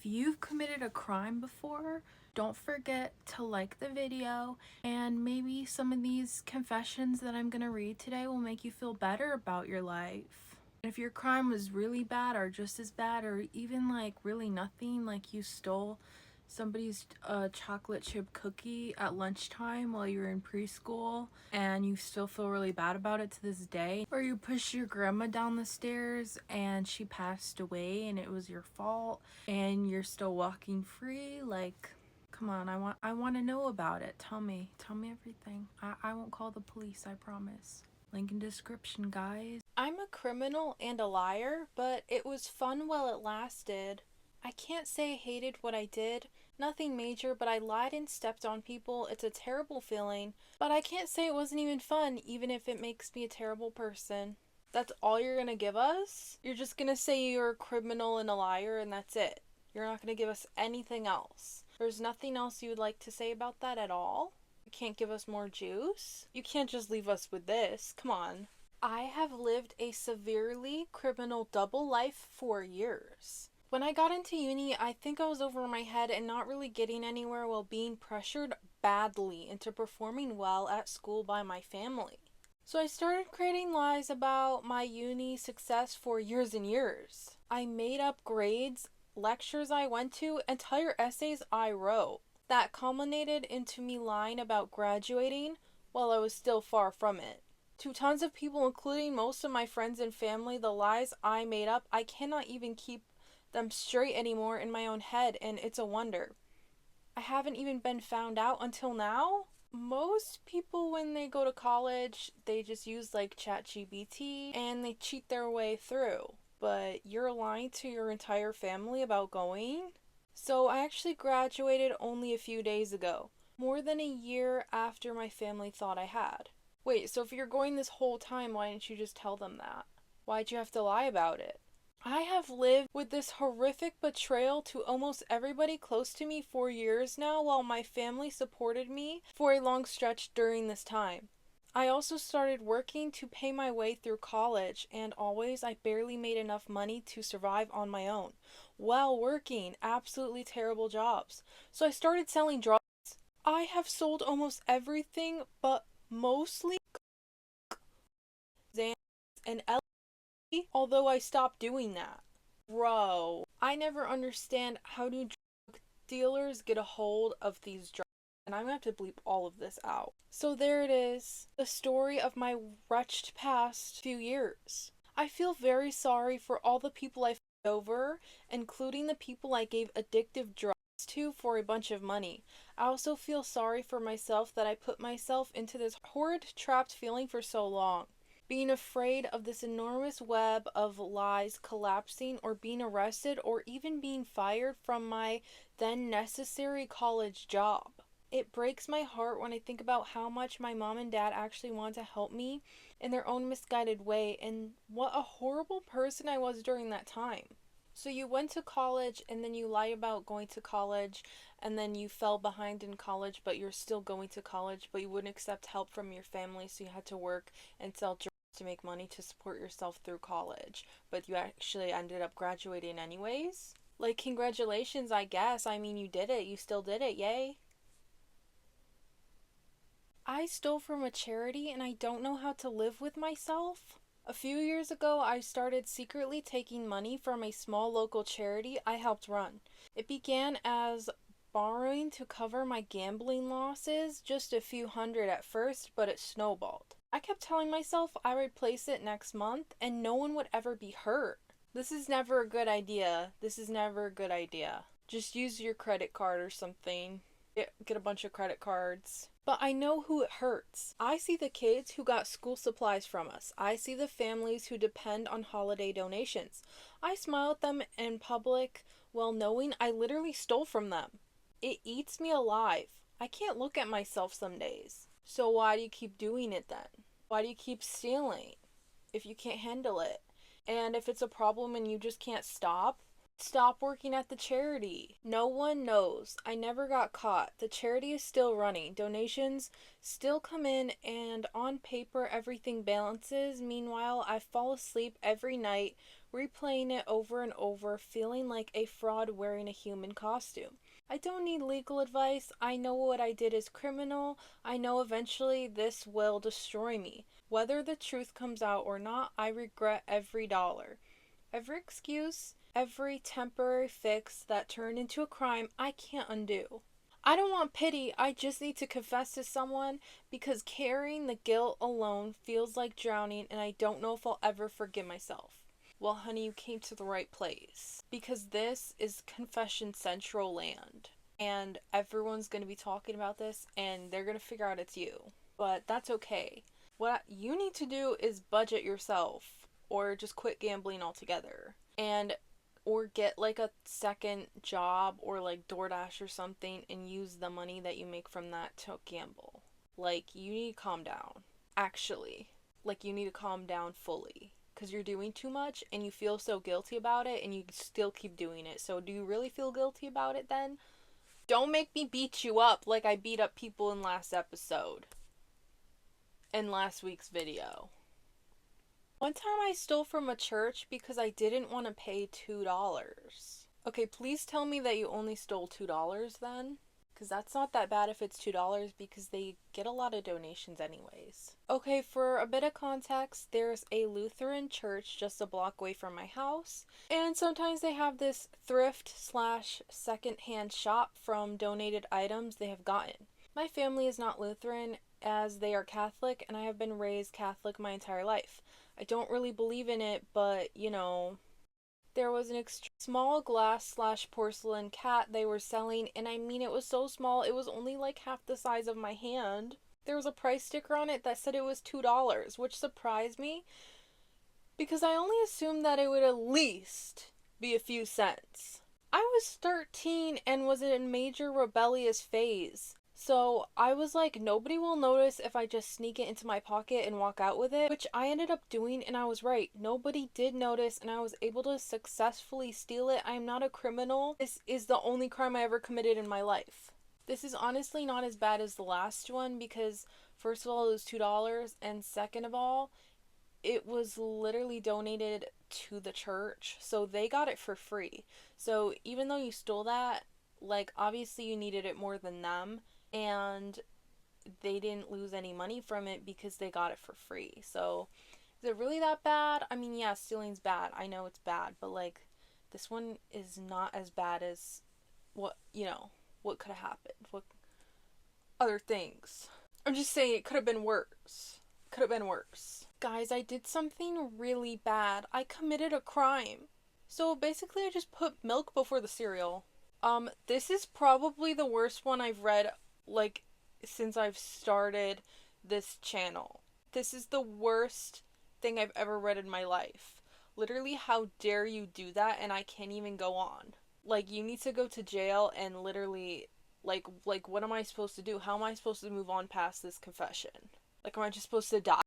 you've committed a crime before, don't forget to like the video, and maybe some of these confessions that I'm gonna read today will make you feel better about your life. If your crime was really bad or just as bad or even like really nothing, like you stole somebody's chocolate chip cookie at lunchtime while you were in preschool and you still feel really bad about it to this day, or you pushed your grandma down the stairs and she passed away and it was your fault and you're still walking free, like, come on, I want to know about it. Tell me everything. I won't call the police, I promise. Link in description, guys. I'm a criminal and a liar, but it was fun while it lasted. I can't say I hated what I did. Nothing major, but I lied and stepped on people. It's a terrible feeling. But I can't say it wasn't even fun, even if it makes me a terrible person. That's all you're gonna give us? You're just gonna say you're a criminal and a liar and that's it. You're not gonna give us anything else. There's nothing else you would like to say about that at all? You can't give us more juice? You can't just leave us with this. Come on. I have lived a severely criminal double life for years. When I got into uni, I think I was over my head and not really getting anywhere while being pressured badly into performing well at school by my family. So I started creating lies about my uni success for years and years. I made up grades, lectures I went to, entire essays I wrote. That culminated into me lying about graduating while I was still far from it. To tons of people, including most of my friends and family, the lies I made up, I cannot even keep them straight anymore in my own head, and it's a wonder. I haven't even been found out until now. Most people, when they go to college, they just use like ChatGPT and they cheat their way through. But you're lying to your entire family about going? So I actually graduated only a few days ago, more than a year after my family thought I had. Wait, so if you're going this whole time, why didn't you just tell them that? Why'd you have to lie about it? I have lived with this horrific betrayal to almost everybody close to me for years now, while my family supported me for a long stretch during this time. I also started working to pay my way through college, and always I barely made enough money to survive on my own, while working absolutely terrible jobs. So I started selling drugs. I have sold almost everything, but mostly Xanax and although I stopped doing that. Bro, I never understand how do drug dealers get a hold of these drugs. And I'm gonna have to bleep all of this out. So there it is, the story of my wretched past few years. I feel very sorry for all the people I fucked over, including the people I gave addictive drugs to for a bunch of money. I also feel sorry for myself that I put myself into this horrid trapped feeling for so long, being afraid of this enormous web of lies collapsing, or being arrested, or even being fired from my then necessary college job. It breaks my heart when I think about how much my mom and dad actually wanted to help me in their own misguided way, and what a horrible person I was during that time. So you went to college and then you lied about going to college, and then you fell behind in college, but you're still going to college, but you wouldn't accept help from your family, so you had to work and sell drugs to make money to support yourself through college, but you actually ended up graduating anyways? Like, congratulations, I guess. I mean, you did it. You still did it. Yay. I stole from a charity and I don't know how to live with myself. A few years ago, I started secretly taking money from a small local charity I helped run. It began as borrowing to cover my gambling losses, just a few hundred at first, but it snowballed. I kept telling myself I would replace it next month and no one would ever be hurt. This is never a good idea. This is never a good idea. Just use your credit card or something. Get a bunch of credit cards. But I know who it hurts. I see the kids who got school supplies from us. I see the families who depend on holiday donations. I smile at them in public while knowing I literally stole from them. It eats me alive. I can't look at myself some days. So why do you keep doing it then? Why do you keep stealing if you can't handle it? And if it's a problem and you just can't stop, stop working at the charity. No one knows. I never got caught. The charity is still running. Donations still come in, and on paper everything balances. Meanwhile, I fall asleep every night replaying it over and over, feeling like a fraud wearing a human costume. I don't need legal advice. I know what I did is criminal. I know eventually this will destroy me. Whether the truth comes out or not, I regret every dollar. Every excuse, every temporary fix that turned into a crime I can't undo. I don't want pity, I just need to confess to someone because carrying the guilt alone feels like drowning and I don't know if I'll ever forgive myself. Well, honey, you came to the right place because this is Confession Central land and everyone's going to be talking about this and they're going to figure out it's you. But that's okay. What you need to do is budget yourself or just quit gambling altogether and or get like a second job or like DoorDash or something and use the money that you make from that to gamble. Like, you need to calm down. Actually, like, you need to calm down fully because you're doing too much and you feel so guilty about it and you still keep doing it. So do you really feel guilty about it then? Don't make me beat you up like I beat up people in last episode. In last week's video. One time I stole from a church because I didn't want to pay $2. Okay, please tell me that you only stole $2 then. Because that's not that bad if it's $2 because they get a lot of donations anyways. Okay, for a bit of context, there's a Lutheran church just a block away from my house. And sometimes they have this thrift / secondhand shop from donated items they have gotten. My family is not Lutheran as they are Catholic and I have been raised Catholic my entire life. I don't really believe in it, but, you know, there was an small glass / porcelain cat they were selling, and I mean, it was so small, it was only like half the size of my hand. There was a price sticker on it that said it was $2, which surprised me, because I only assumed that it would at least be a few cents. I was 13 and was in a major rebellious phase. So I was like, nobody will notice if I just sneak it into my pocket and walk out with it, which I ended up doing, and I was right. Nobody did notice and I was able to successfully steal it. I am not a criminal. This is the only crime I ever committed in my life. This is honestly not as bad as the last one because first of all, it was $2, and second of all, it was literally donated to the church, so they got it for free. So even though you stole that, like, obviously you needed it more than them, and they didn't lose any money from it because they got it for free. So is it really that bad? I mean, yeah, stealing's bad. I know it's bad, but like, this one is not as bad as what, you know, what could have happened. What other things? I'm just saying it could have been worse. Could have been worse. Guys, I did something really bad. I committed a crime. So basically I just put milk before the cereal. This is probably the worst one I've read, like, since I've started this channel. This is the worst thing I've ever read in my life. Literally, how dare you do that? And I can't even go on. Like, you need to go to jail and literally, like, what am I supposed to do? How am I supposed to move on past this confession? Like, am I just supposed to die?